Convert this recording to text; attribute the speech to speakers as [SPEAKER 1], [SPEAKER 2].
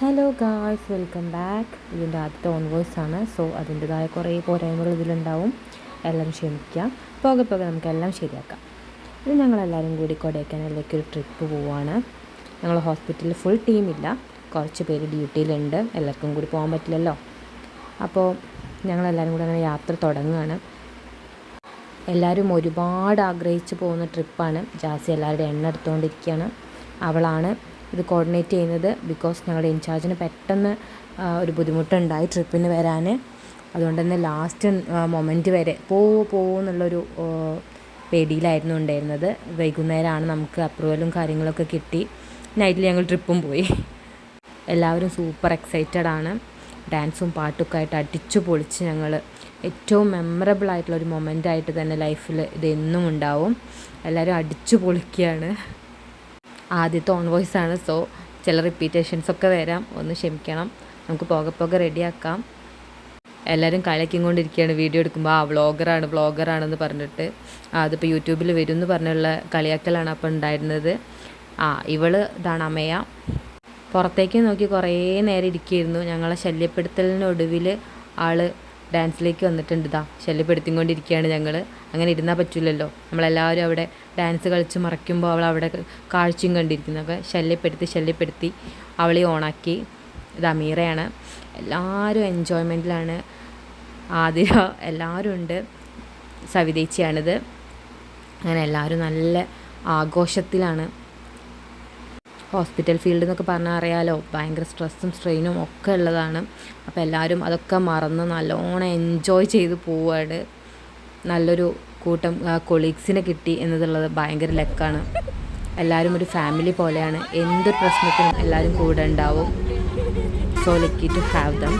[SPEAKER 1] Hello guys, welcome back. ഇതിൻ്റെ ആദ്യത്തെ on voice ആണ്. സോ അതിൻ്റെതായ കുറേ പോരായ്മകൾ ഇതിലുണ്ടാവും. എല്ലാം ക്ഷമിക്കാം. പോകെ പോകെ നമുക്കെല്ലാം ശരിയാക്കാം. ഇത് ഞങ്ങളെല്ലാവരും കൂടി കൊടൈക്കനാലിലേക്ക് ഒരു ട്രിപ്പ് പോവുകയാണ്. ഞങ്ങൾ ഹോസ്പിറ്റലിൽ ഫുൾ ടീമില്ല, കുറച്ച് പേര് ഡ്യൂട്ടിയിലുണ്ട്. എല്ലാവർക്കും കൂടി പോകാൻ പറ്റില്ലല്ലോ. അപ്പോൾ ഞങ്ങളെല്ലാവരും കൂടി അങ്ങനെ യാത്ര തുടങ്ങുകയാണ്. എല്ലാവരും ഒരുപാട് ആഗ്രഹിച്ച് പോകുന്ന ട്രിപ്പാണ്. ജാസി എല്ലാവരുടെ എണ്ണ എടുത്തുകൊണ്ടിരിക്കുകയാണ്. അവളാണ് ഇത് കോർഡിനേറ്റ് ചെയ്യുന്നത്. ബിക്കോസ് ഞങ്ങളുടെ ഇൻചാർജിന് പെട്ടെന്ന് ഒരു ബുദ്ധിമുട്ടുണ്ടായി ട്രിപ്പിന് വരാൻ. അതുകൊണ്ട് തന്നെ ലാസ്റ്റ് മൊമെൻറ്റ് വരെ പോകുമെന്നുള്ളൊരു പേടിയിലായിരുന്നു ഉണ്ടായിരുന്നത്. വൈകുന്നേരമാണ് നമുക്ക് അപ്രൂവലും കാര്യങ്ങളൊക്കെ കിട്ടി. നൈറ്റിൽ ഞങ്ങൾ ട്രിപ്പും പോയി. എല്ലാവരും സൂപ്പർ എക്സൈറ്റഡ് ആണ്. ഡാൻസും പാട്ടൊക്കെ ആയിട്ട് അടിച്ചു പൊളിച്ച് ഞങ്ങൾ ഏറ്റവും മെമ്മറബിൾ ആയിട്ടുള്ളൊരു മൊമെൻ്റായിട്ട് തന്നെ ലൈഫിൽ ഇതെന്നും ഉണ്ടാവും. എല്ലാവരും അടിച്ചു പൊളിക്കുകയാണ്. ആദ്യത്തെ ഓൺ വോയിസ് ആണ്. സോ ചില റിപ്പീറ്റേഷൻസൊക്കെ വരാം, ഒന്ന് ക്ഷമിക്കണം. നമുക്ക് പോകെ പോകെ റെഡിയാക്കാം. എല്ലാവരും കളിയാക്കിയും കൊണ്ടിരിക്കുകയാണ് വീഡിയോ എടുക്കുമ്പോൾ. വ്ളോഗറാണെന്ന് പറഞ്ഞിട്ട്. അതിപ്പോൾ യൂട്യൂബിൽ വരും എന്ന് പറഞ്ഞുള്ള കളിയാക്കലാണ് അപ്പോൾ ഉണ്ടായിരുന്നത്. ഇതാണ് അമയ. പുറത്തേക്ക് നോക്കി കുറേ നേരം ഇരിക്കുകയായിരുന്നു. ഞങ്ങളെ ശല്യപ്പെടുത്തലിനൊടുവിൽ ആൾ ഡാൻസിലേക്ക് വന്നിട്ടുണ്ട്. ശല്യപ്പെടുത്തിക്കൊണ്ടിരിക്കുകയാണ് ഞങ്ങൾ. അങ്ങനെ ഇരുന്നാൽ പറ്റില്ലല്ലോ. നമ്മളെല്ലാവരും അവിടെ ഡാൻസ് കളിച്ച് മറയ്ക്കുമ്പോൾ അവൾ അവിടെ കാഴ്ചയും കണ്ടിരിക്കുന്നതൊക്കെ ശല്യപ്പെടുത്തി അവളെ ഓണാക്കി. ഇത് അമീറയാണ്. എല്ലാവരും എൻജോയ്മെൻറ്റിലാണ്. ആതിര എല്ലാവരും ഉണ്ട്. സവിതേച്ചിയാണിത്. അങ്ങനെ എല്ലാവരും നല്ല ആഘോഷത്തിലാണ്. ഹോസ്പിറ്റൽ ഫീൽഡ് എന്നൊക്കെ പറഞ്ഞാൽ അറിയാലോ, ഭയങ്കര സ്ട്രെസ്സും സ്ട്രെയിനും ഒക്കെ ഉള്ളതാണ്. അപ്പോൾ എല്ലാവരും അതൊക്കെ മറന്ന് നല്ലോണം എൻജോയ് ചെയ്ത് പോവുകയാണ്. നല്ലൊരു കൂട്ടം കൊളീഗ്സിനെ കിട്ടി എന്നതുള്ളത് ഭയങ്കര ലക്കാണ്. എല്ലാവരും ഒരു ഫാമിലി പോലെയാണ്. എന്തൊരു പ്രശ്നത്തിനും എല്ലാവരും കൂടെ ഉണ്ടാവും. So lucky to have dum.